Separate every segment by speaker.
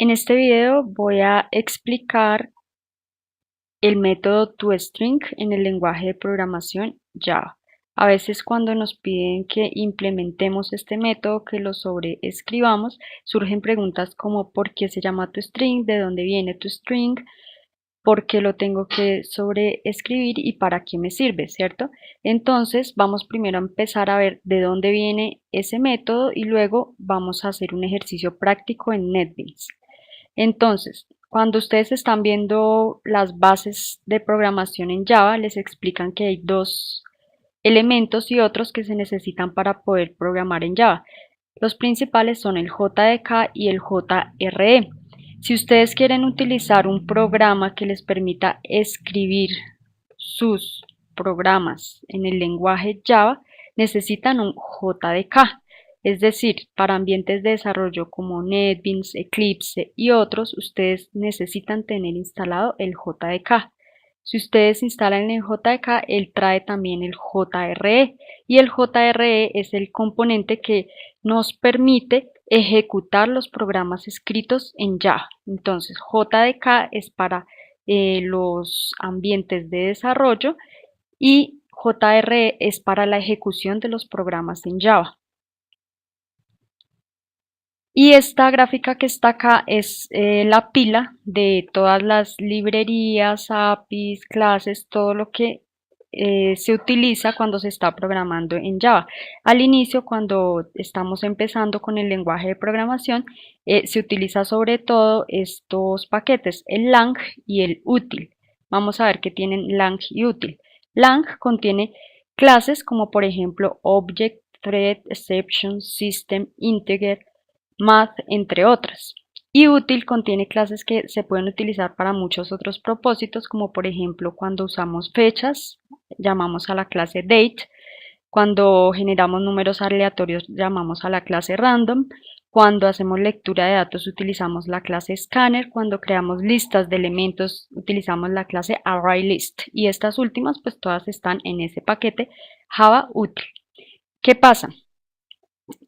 Speaker 1: En este video voy a explicar el método toString en el lenguaje de programación Java. A veces cuando nos piden que implementemos este método, que lo sobreescribamos, surgen preguntas como ¿por qué se llama toString? ¿De dónde viene toString? ¿Por qué lo tengo que sobreescribir y para qué me sirve, cierto? Entonces vamos primero a empezar a ver de dónde viene ese método y luego vamos a hacer un ejercicio práctico en NetBeans. Entonces, cuando ustedes están viendo las bases de programación en Java, les explican que hay dos elementos y otros que se necesitan para poder programar en Java. Los principales son el JDK y el JRE. Si ustedes quieren utilizar un programa que les permita escribir sus programas en el lenguaje Java, necesitan un JDK. Es decir, para ambientes de desarrollo como NetBeans, Eclipse y otros, ustedes necesitan tener instalado el JDK. Si ustedes instalan el JDK, él trae también el JRE y el JRE es el componente que nos permite ejecutar los programas escritos en Java. Entonces, JDK es para los ambientes de desarrollo y JRE es para la ejecución de los programas en Java. Y esta gráfica que está acá es la pila de todas las librerías, APIs, clases, todo lo que se utiliza cuando se está programando en Java. Al inicio, cuando estamos empezando con el lenguaje de programación, se utiliza sobre todo estos paquetes, el lang y el util. Vamos a ver qué tienen lang y util. Lang contiene clases como por ejemplo object, thread, exception, system, integer, math, entre otras. Y útil contiene clases que se pueden utilizar para muchos otros propósitos, como por ejemplo cuando usamos fechas, llamamos a la clase date, cuando generamos números aleatorios llamamos a la clase random, cuando hacemos lectura de datos utilizamos la clase scanner, cuando creamos listas de elementos utilizamos la clase ArrayList y estas últimas pues todas están en ese paquete Java útil. ¿Qué pasa?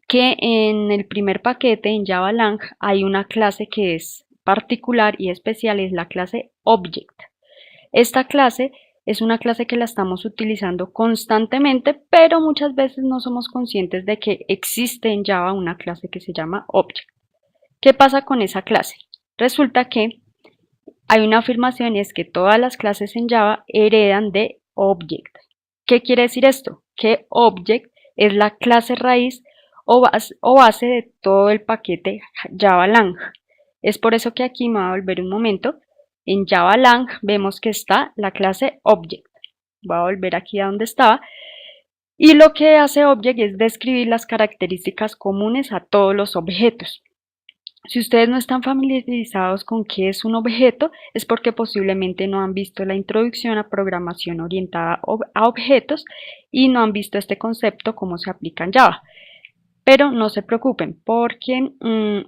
Speaker 1: Que en el primer paquete en JavaLang hay una clase que es particular y especial, es la clase Object. Esta clase es una clase que la estamos utilizando constantemente, pero muchas veces no somos conscientes de que existe en Java una clase que se llama Object. ¿Qué pasa con esa clase? Resulta que hay una afirmación y es que todas las clases en Java heredan de Object. ¿Qué quiere decir esto? Que Object es la clase raíz o base de todo el paquete JavaLang. Es por eso que aquí me voy a volver un momento. En JavaLang vemos que está la clase Object. Voy a volver aquí a donde estaba. Y lo que hace Object es describir las características comunes a todos los objetos. Si ustedes no están familiarizados con qué es un objeto, es porque posiblemente no han visto la introducción a programación orientada a objetos y no han visto este concepto cómo se aplica en Java. Pero no se preocupen porque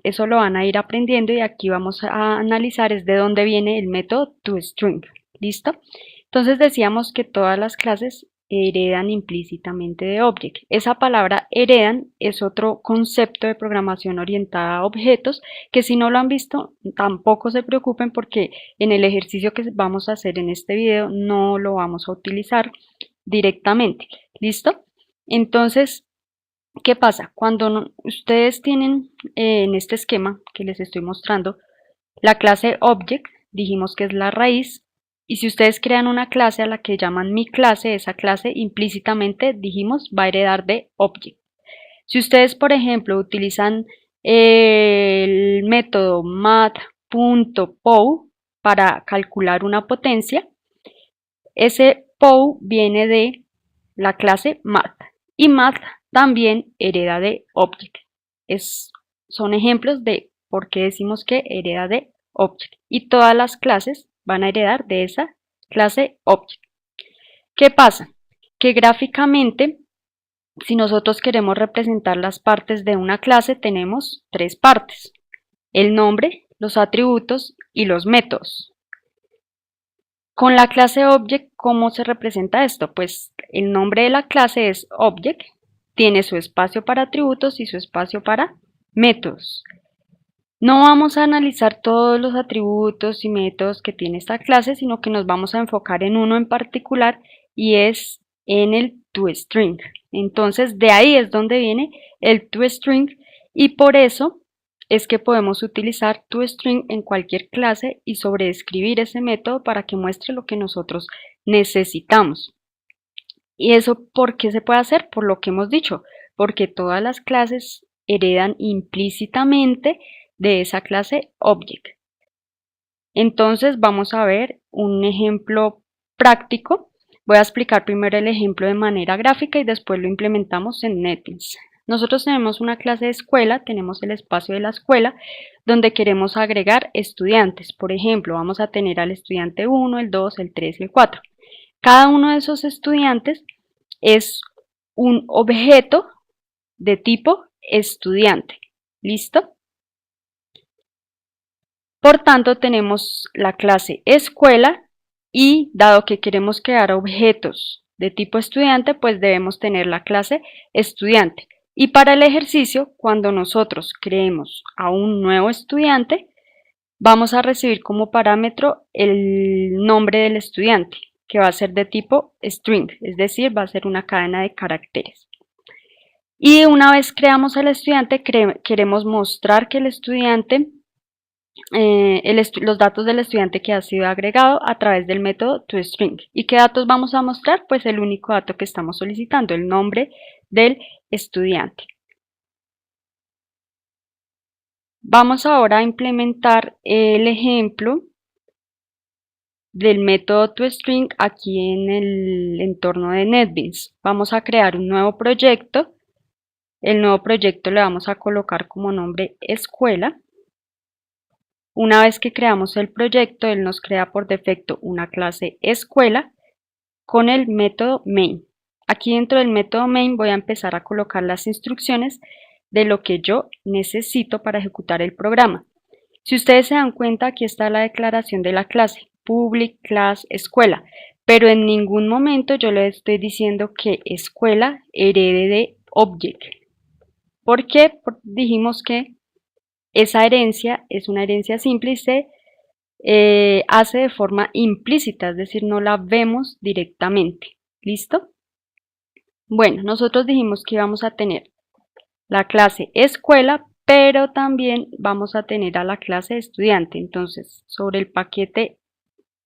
Speaker 1: eso lo van a ir aprendiendo y aquí vamos a analizar es de dónde viene el método toString. ¿Listo? Entonces decíamos que todas las clases heredan implícitamente de Object. Esa palabra heredan es otro concepto de programación orientada a objetos que si no lo han visto tampoco se preocupen porque en el ejercicio que vamos a hacer en este video no lo vamos a utilizar directamente. ¿Listo? Entonces, ¿qué pasa? Cuando ustedes tienen en este esquema que les estoy mostrando la clase Object, dijimos que es la raíz, y si ustedes crean una clase a la que llaman mi clase, esa clase implícitamente, dijimos, va a heredar de Object. Si ustedes, por ejemplo, utilizan el método math.pow para calcular una potencia, ese pow viene de la clase math y math también hereda de Object. Son ejemplos de por qué decimos que hereda de Object y todas las clases van a heredar de esa clase Object. ¿Qué pasa? Que gráficamente, si nosotros queremos representar las partes de una clase, tenemos tres partes: el nombre, los atributos y los métodos. Con la clase Object, ¿cómo se representa esto? Pues el nombre de la clase es Object, tiene su espacio para atributos y su espacio para métodos. No vamos a analizar todos los atributos y métodos que tiene esta clase, sino que nos vamos a enfocar en uno en particular y es en el toString. Entonces, de ahí es donde viene el toString y por eso es que podemos utilizar toString en cualquier clase y sobreescribir ese método para que muestre lo que nosotros necesitamos. ¿Y eso por qué se puede hacer? Por lo que hemos dicho, porque todas las clases heredan implícitamente de esa clase Object. Entonces vamos a ver un ejemplo práctico. Voy a explicar primero el ejemplo de manera gráfica y después lo implementamos en NetBeans. Nosotros tenemos una clase de escuela, tenemos el espacio de la escuela, donde queremos agregar estudiantes. Por ejemplo, vamos a tener al estudiante 1, el 2, el 3 y el 4. Cada uno de esos estudiantes es un objeto de tipo estudiante. ¿Listo? Por tanto, tenemos la clase escuela y dado que queremos crear objetos de tipo estudiante, pues debemos tener la clase estudiante. Y para el ejercicio, cuando nosotros creemos a un nuevo estudiante, vamos a recibir como parámetro el nombre del estudiante, que va a ser de tipo string, es decir, va a ser una cadena de caracteres. Y una vez creamos al estudiante, queremos mostrar que el estudiante, los datos del estudiante que ha sido agregado a través del método toString. ¿Y qué datos vamos a mostrar? Pues el único dato que estamos solicitando, el nombre del estudiante. Vamos ahora a implementar el ejemplo del método toString aquí en el entorno de NetBeans. Vamos a crear un nuevo proyecto. El nuevo proyecto le vamos a colocar como nombre escuela. Una vez que creamos el proyecto, él nos crea por defecto una clase escuela con el método main. Aquí dentro del método main voy a empezar a colocar las instrucciones de lo que yo necesito para ejecutar el programa. Si ustedes se dan cuenta, aquí está la declaración de la clase, public class escuela, pero en ningún momento yo le estoy diciendo que escuela herede de object. ¿Por qué? Porque dijimos que esa herencia es una herencia simple y se hace de forma implícita, es decir, no la vemos directamente. ¿Listo? Bueno, nosotros dijimos que íbamos a tener la clase escuela, pero también vamos a tener a la clase estudiante. Entonces, sobre el paquete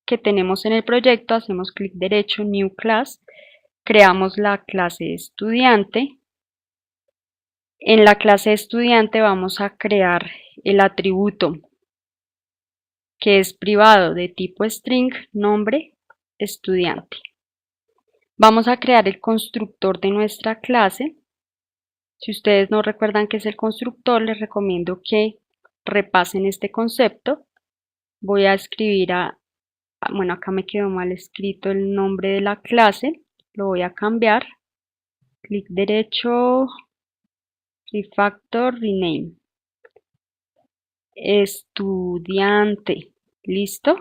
Speaker 1: que tenemos en el proyecto, hacemos clic derecho, New Class, creamos la clase estudiante. En la clase estudiante vamos a crear el atributo que es privado de tipo string, nombre estudiante. Vamos a crear el constructor de nuestra clase. Si ustedes no recuerdan qué es el constructor, les recomiendo que repasen este concepto. Voy a escribir bueno, acá me quedó mal escrito el nombre de la clase, lo voy a cambiar. Clic derecho, refactor, rename. Estudiante, ¿listo?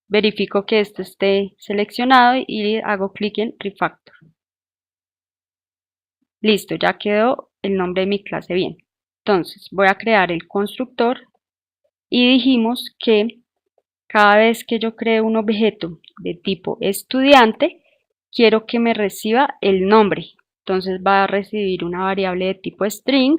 Speaker 1: Verifico que esto esté seleccionado y hago clic en refactor. Listo, ya quedó el nombre de mi clase bien. Entonces voy a crear el constructor y dijimos que cada vez que yo cree un objeto de tipo estudiante, quiero que me reciba el nombre. Entonces va a recibir una variable de tipo string.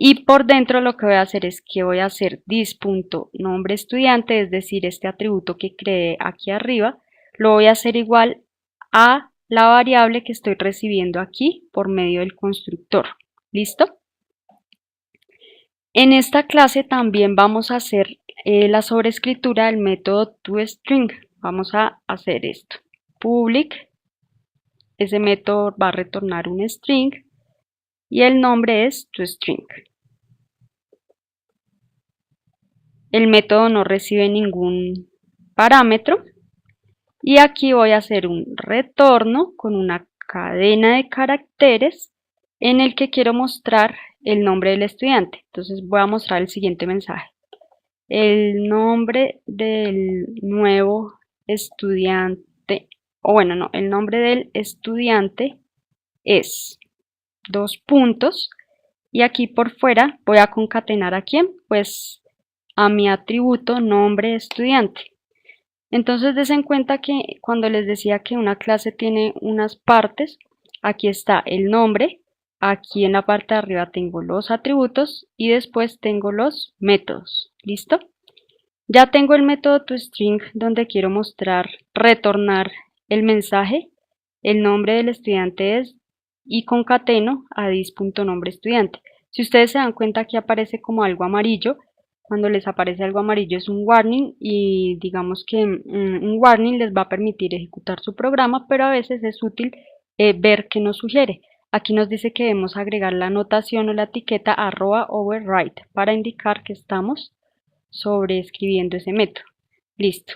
Speaker 1: Y por dentro lo que voy a hacer es que voy a hacer this.nombre estudiante, es decir, este atributo que creé aquí arriba, lo voy a hacer igual a la variable que estoy recibiendo aquí por medio del constructor. ¿Listo? En esta clase también vamos a hacer la sobreescritura del método toString. Vamos a hacer esto. Public, ese método va a retornar un string y el nombre es toString. El método no recibe ningún parámetro y aquí voy a hacer un retorno con una cadena de caracteres en el que quiero mostrar el nombre del estudiante. Entonces voy a mostrar el siguiente mensaje. El nombre del nuevo estudiante, o bueno, no, el nombre del estudiante es, dos puntos, y aquí por fuera voy a concatenar ¿a quién? Pues a mi atributo nombre estudiante. Entonces des en cuenta que cuando les decía que una clase tiene unas partes, aquí está el nombre, aquí en la parte de arriba tengo los atributos y después tengo los métodos. ¿Listo? Ya tengo el método toString donde quiero mostrar, retornar el mensaje, el nombre del estudiante es y concateno a dis.nombreestudiante. Si ustedes se dan cuenta aquí aparece como algo amarillo, cuando les aparece algo amarillo es un warning y digamos que un warning les va a permitir ejecutar su programa, pero a veces es útil ver qué nos sugiere. Aquí nos dice que debemos agregar la anotación o la etiqueta @override para indicar que estamos sobreescribiendo ese método. Listo.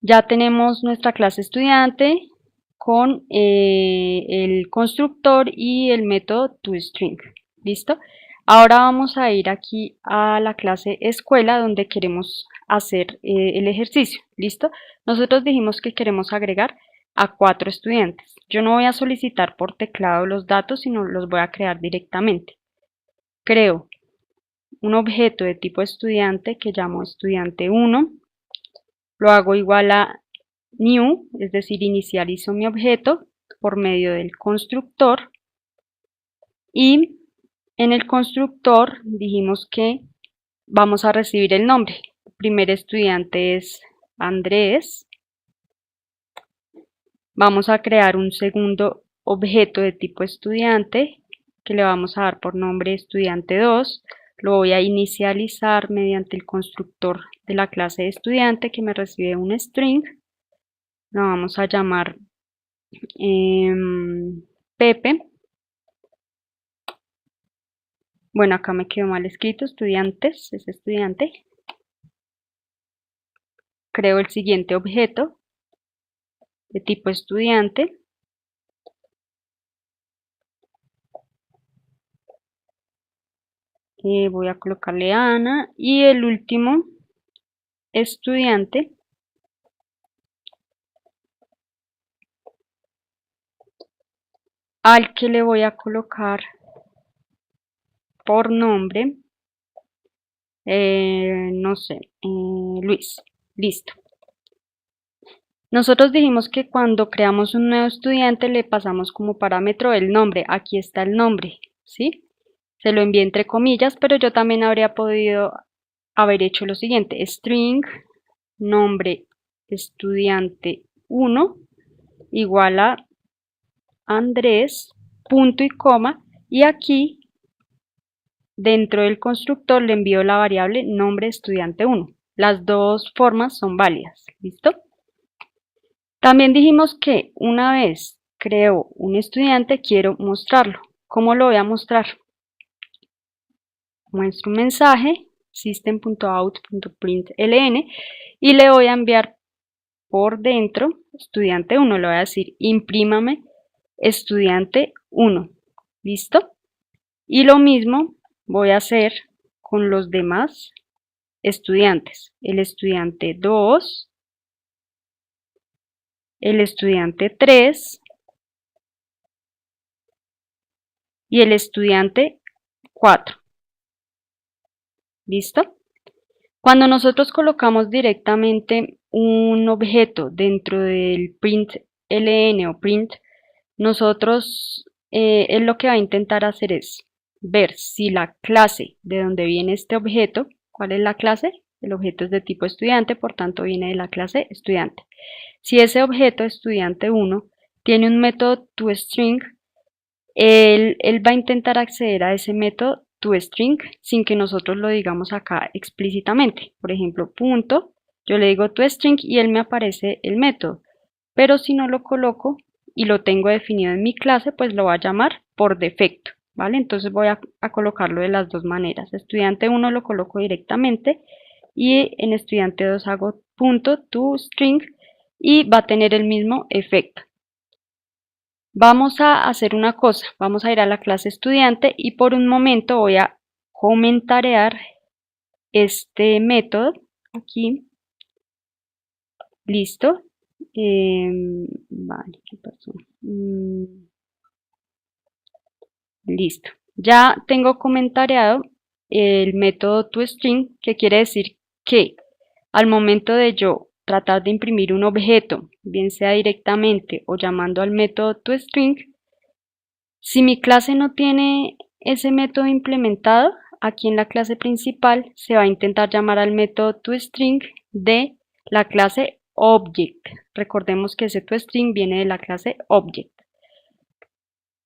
Speaker 1: Ya tenemos nuestra clase estudiante con el constructor y el método toString. ¿Listo? Ahora vamos a ir aquí a la clase escuela donde queremos hacer el ejercicio. ¿Listo? Nosotros dijimos que queremos agregar a 4 estudiantes. Yo no voy a solicitar por teclado los datos, sino los voy a crear directamente. Creo un objeto de tipo estudiante que llamo estudiante1, lo hago igual a new, es decir, inicializo mi objeto por medio del constructor y en el constructor dijimos que vamos a recibir el nombre. El primer estudiante es Andrés. Vamos a crear un segundo objeto de tipo estudiante que le vamos a dar por nombre estudiante2. Lo voy a inicializar mediante el constructor de la clase de estudiante que me recibe un string. Lo vamos a llamar Pepe. Bueno, acá me quedó mal escrito, estudiantes, es estudiante. Creo el siguiente objeto de tipo estudiante. Voy a colocarle a Ana y el último estudiante al que le voy a colocar por nombre, no sé, Luis. Listo. Nosotros dijimos que cuando creamos un nuevo estudiante le pasamos como parámetro el nombre. Aquí está el nombre, ¿sí? Se lo envié entre comillas, pero yo también habría podido haber hecho lo siguiente. String nombre estudiante 1 igual a Andrés, punto y coma, y aquí dentro del constructor le envío la variable nombre estudiante 1. Las dos formas son válidas. ¿Listo? También dijimos que una vez creo un estudiante, quiero mostrarlo. ¿Cómo lo voy a mostrar? Muestro un mensaje, system.out.println, y le voy a enviar por dentro estudiante 1. Le voy a decir, imprímame estudiante 1. ¿Listo? Y lo mismo voy a hacer con los demás estudiantes. El estudiante 2, el estudiante 3 y el estudiante 4. ¿Listo? Cuando nosotros colocamos directamente un objeto dentro del println o print, nosotros él lo que va a intentar hacer es ver si la clase de donde viene este objeto, ¿cuál es la clase? El objeto es de tipo estudiante, por tanto viene de la clase estudiante. Si ese objeto estudiante1 tiene un método toString, él va a intentar acceder a ese método toString sin que nosotros lo digamos acá explícitamente. Por ejemplo, punto, yo le digo toString y él me aparece el método. Pero si no lo coloco y lo tengo definido en mi clase, pues lo va a llamar por defecto. ¿Vale? Entonces voy a colocarlo de las dos maneras. Estudiante 1 lo coloco directamente y en estudiante 2 hago punto toString y va a tener el mismo efecto. Vamos a hacer una cosa, vamos a ir a la clase estudiante y por un momento voy a comentarear este método aquí. Listo. Vale, ¿qué pasó? Listo. Ya tengo comentariado el método toString, que quiere decir que al momento de yo tratar de imprimir un objeto, bien sea directamente o llamando al método toString, si mi clase no tiene ese método implementado, aquí en la clase principal se va a intentar llamar al método toString de la clase Object. Recordemos que ese toString viene de la clase Object.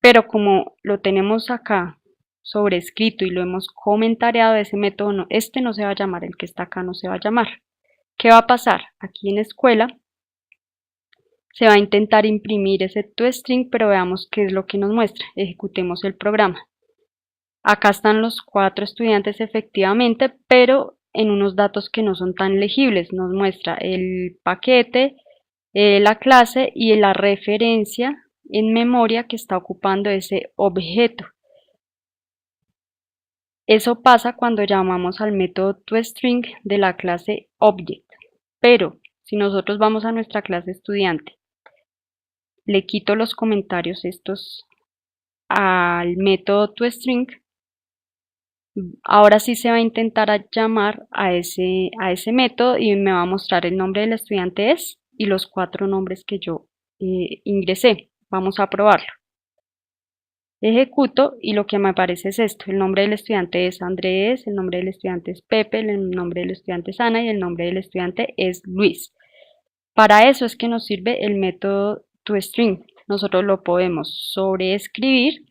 Speaker 1: Pero como lo tenemos acá sobrescrito y lo hemos comentariado, ese método no, este no se va a llamar, el que está acá no se va a llamar. ¿Qué va a pasar? Aquí en escuela se va a intentar imprimir ese toString, pero veamos qué es lo que nos muestra. Ejecutemos el programa. Acá están los 4 estudiantes efectivamente, pero en unos datos que no son tan legibles. Nos muestra el paquete, la clase y la referencia en memoria que está ocupando ese objeto. Eso pasa cuando llamamos al método toString de la clase Object. Pero si nosotros vamos a nuestra clase estudiante, le quito los comentarios estos al método toString, ahora sí se va a intentar llamar a ese método y me va a mostrar el nombre del estudiante es y los 4 nombres que yo ingresé. Vamos a probarlo. Ejecuto y lo que me aparece es esto. El nombre del estudiante es Andrés, el nombre del estudiante es Pepe, el nombre del estudiante es Ana y el nombre del estudiante es Luis. Para eso es que nos sirve el método toString. Nosotros lo podemos sobreescribir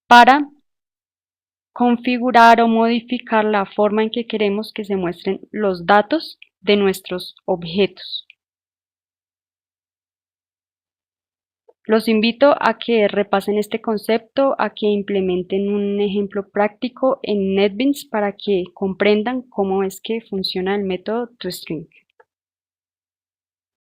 Speaker 1: para configurar o modificar la forma en que queremos que se muestren los datos de nuestros objetos. Los invito a que repasen este concepto, a que implementen un ejemplo práctico en NetBeans para que comprendan cómo es que funciona el método toString.